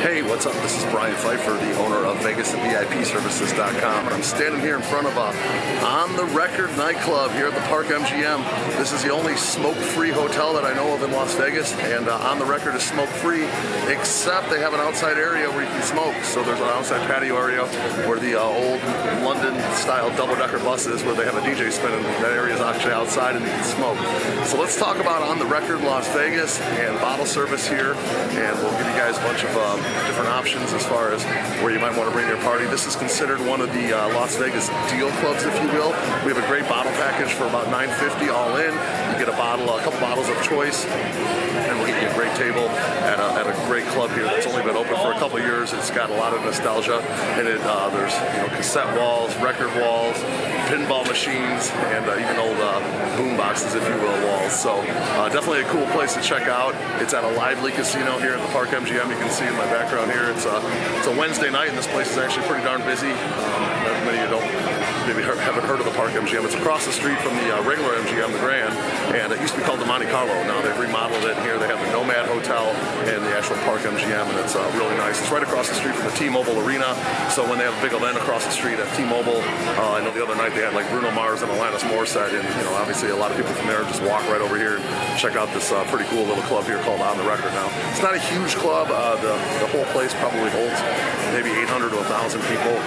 Hey, what's up? This is Brian Pfeiffer, the owner of VegasVIPServices.com, and I'm standing here in front of On the Record nightclub here at the Park MGM. This is the only smoke-free hotel that I know of in Las Vegas, and On the Record is smoke-free, except they have an outside area where you can smoke. So there's an outside patio area where the old London-style double-decker buses, where they have a DJ spinning. That area is actually outside, and you can smoke. So let's talk about On the Record Las Vegas and bottle service here, and we'll give you guys a bunch of different options as far as where you might want to bring your party. This is considered one of the Las Vegas deal clubs, if you will. We have a great bottle package for about $9.50 all in. You get a couple bottles of choice, and we'll get you a great table at a great club here that's only been open for a couple of years. It's got a lot of nostalgia in it. There's cassette walls, record walls, pinball machines, and even old boom boxes, if you will, walls. So definitely a cool place to check out. It's at a lively casino here at the Park MGM. You can see in my background here. It's a Wednesday night, and this place is actually pretty darn busy. As many of you haven't heard of the Park MGM. It's across the street from the regular MGM, the Grand, and it used to be called the Monte Carlo. Now they've remodeled it here. They have the Nomad Hotel and the actual Park MGM, and it's really nice. It's right across the street from the T-Mobile Arena, so when they have a big event across the street at T-Mobile, I know the other night they had like Bruno Mars and Alanis Morissette, and obviously a lot of people from there just walk right over here and check out this pretty cool little club here called On the Record. Now, it's not a huge club. The whole place probably holds maybe 800 to 1,000 people.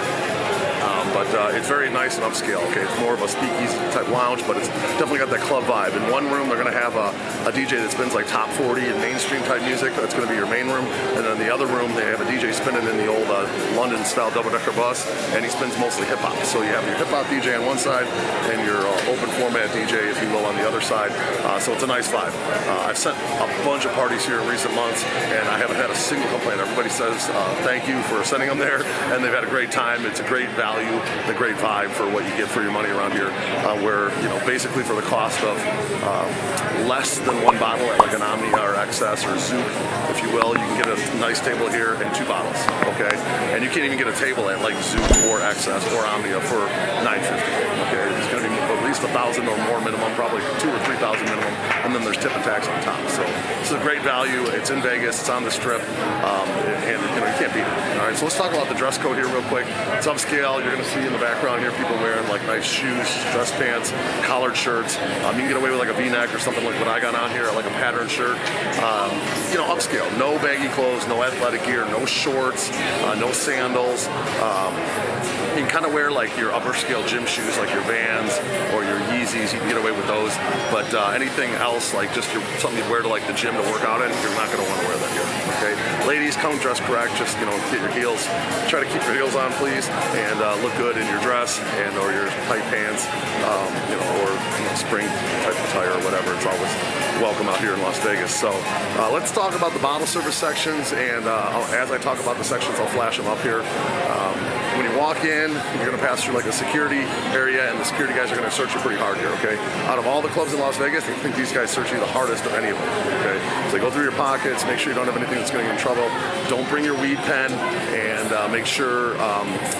But it's very nice and upscale, okay? It's more of a speakeasy type lounge, but it's definitely got that club vibe. In one room, they're gonna have a DJ that spins like top 40 and mainstream type music. That's gonna be your main room. And then the other room, they have a DJ spinning in the old London-style double-decker bus, and he spins mostly hip-hop. So you have your hip-hop DJ on one side and your open format DJ, if you will, on the other side. So it's a nice vibe. I've sent a bunch of parties here in recent months, and I haven't had a single complaint. Everybody says thank you for sending them there, and they've had a great time. It's a great value, the great vibe for what you get for your money around here, where basically for the cost of less than one bottle at like an Omnia or XS or Zouk, if you will, you can get a nice table here and 2 bottles, okay? And you can't even get a table at like Zouk or XS or Omnia for $9.50, okay? It's going to be at least 1,000 or more minimum, probably 2,000 or 3,000 minimum, and then there's tip and tax on top. So it's a great value. It's in Vegas. It's on the Strip, and you can't beat it. All right, so let's talk about the dress code here real quick. It's upscale. You're going to see in the background here people wearing like nice shoes, dress pants, collared shirts. You can get away with like a V-neck or something like what I got on here, like a patterned shirt. Upscale. No baggy clothes, no athletic gear, no shorts, no sandals. You can kind of wear like your upper scale gym shoes, like your Vans or your Yeezys. You can get away with those, but anything else, like just something you wear to like the gym to work out in, you're not going to want to wear that here. Okay, ladies, come dress correct. Just get your heels. Try to keep your heels on, please, and look good in your dress or your tight pants, or spring type attire or whatever. It's always welcome out here in Las Vegas. So let's talk about the bottle service sections, and as I talk about the sections, I'll flash them up here. When you walk in, you're going to pass through like a security area, and the security guys are going to search you pretty hard here, okay? Out of all the clubs in Las Vegas, I think these guys search you the hardest of any of them, okay? So they go through your pockets, make sure you don't have anything that's going to get you in trouble. Don't bring your weed pen, and make sure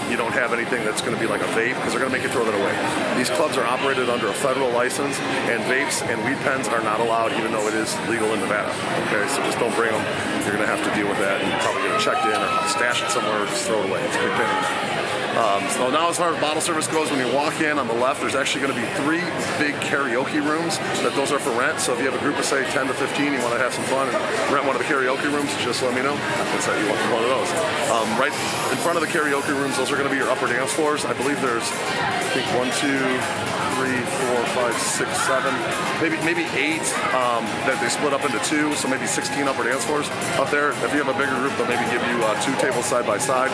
you don't have anything that's going to be like a vape, because they're going to make you throw that away. These clubs are operated under a federal license, and vapes and weed pens are not allowed, even though it is legal in Nevada, okay? So just don't bring them. You're going to have to deal with that, and you're probably get it checked in or stash it somewhere or just throw it away. It's a big pain in the neck. So now as far as bottle service goes, when you walk in on the left, there's actually going to be 3 big karaoke rooms. Those are for rent. So if you have a group of say 10 to 15, you want to have some fun and rent one of the karaoke rooms, just let me know. I can set you up with one of those. Right in front of the karaoke rooms, those are going to be your upper dance floors. I believe there's, I think 1, 2, 3, 4, 5, 6, 7, maybe 8 that they split up into 2, so maybe 16 upper dance floors up there. If you have a bigger group, they'll maybe give you 2 tables side by side.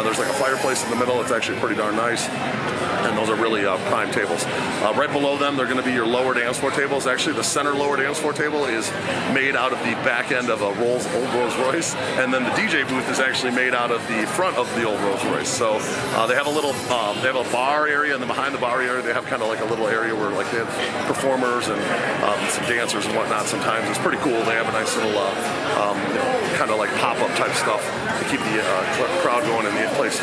There's like a fireplace in the middle. It's actually pretty darn nice, and those are really prime tables. Right below them, they're going to be your lower dance floor tables. Actually, the center lower dance floor table is made out of the back end of a old Rolls Royce, and then the DJ booth is actually made out out of the front of the old Rolls Royce. So they have a little, they have a bar area, and then behind the bar area they have kind of like a little area where like they have performers and some dancers and whatnot. Sometimes it's pretty cool. They have a nice little kind of like pop-up type stuff to keep the crowd going, and the place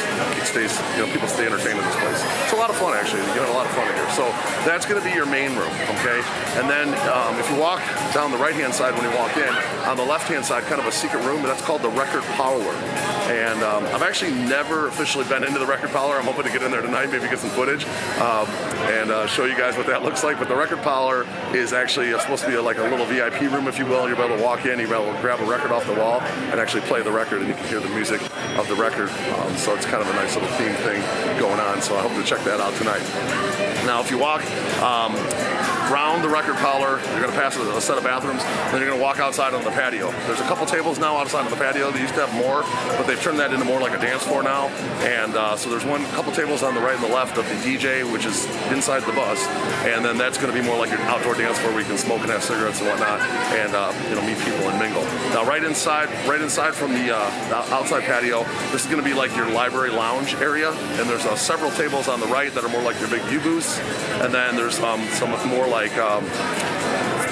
stays, people stay entertained in this place. It's a lot of fun actually. You get a lot of fun in here. So that's going to be your main room, okay? And then if you walk down the right-hand side when you walk in, on the left-hand side, kind of a secret room, that's called the record parlor. And I've actually never officially been into the record parlor. I'm hoping to get in there tonight, maybe get some footage, and show you guys what that looks like. But the record parlor is actually supposed to be like a little VIP room, if you will. You'll be able to walk in, you'll be able to grab a record off the wall and actually play the record, and you can hear the music of the record. So it's kind of a nice little theme thing going on. So I hope to check that out tonight. Now, if you walk around the record parlor, you're going to pass a set of bathrooms, then you're going to walk outside on the patio. There's a couple tables now outside on the patio. They used to have more, but they've turned that into more like a dance floor now. And so there's couple tables on the right and the left of the DJ, which is inside the bus, and then that's going to be more like your outdoor dance floor where you can smoke and have cigarettes and whatnot, and meet people and mingle. Now, right inside from the outside patio, this is going to be like your library lounge area, and there's several tables on the right that are more like your big view booths, and then there's some more like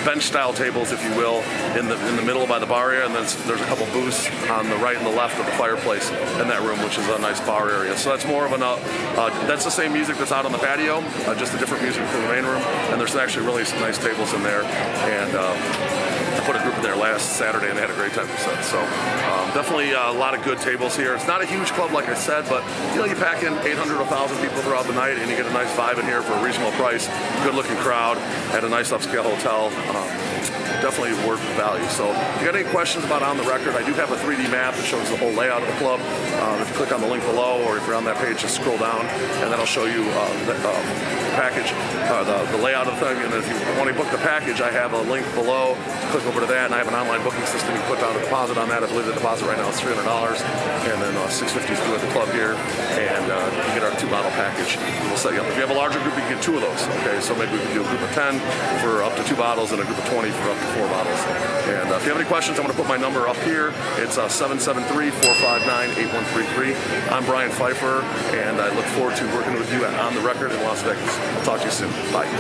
bench-style tables, if you will, in the middle by the bar area, and then there's a couple booths on the right and the left of the fireplace in that room, which is a nice bar area. So that's more of that's the same music that's out on the patio, just a different music from the main room, and there's actually really some nice tables in there, and I put a group in there last Saturday, and they had a great time. So definitely a lot of good tables here. It's not a huge club, like I said, but you pack in 800 to 1,000 people throughout the night, and you get a nice vibe in here for a reasonable price, good-looking crowd, at a nice upscale hotel. Definitely worth the value. So if you got any questions about On the Record, I do have a 3D map that shows the whole layout of the club. If you click on the link below, or if you're on that page, just scroll down, and that'll show you the package, the layout of the thing. And if you want to book the package, I have a link below. Click over to that, and I have an online booking system. You can put down a deposit on that. I believe the deposit right now is $300, and then $650 is due at the club here, and you get our 2-bottle package. We'll set you up. If you have a larger group, you can get 2 of those. Okay, so maybe we can do a group of 10 for up to 2 bottles, and a group of 20 for up to 4 bottles. And if you have any questions, I'm going to put my number up here. It's 773-459-8133. I'm Brian Pfeiffer, and I look forward to working with you On the Record in Las Vegas. I'll talk to you soon. Bye.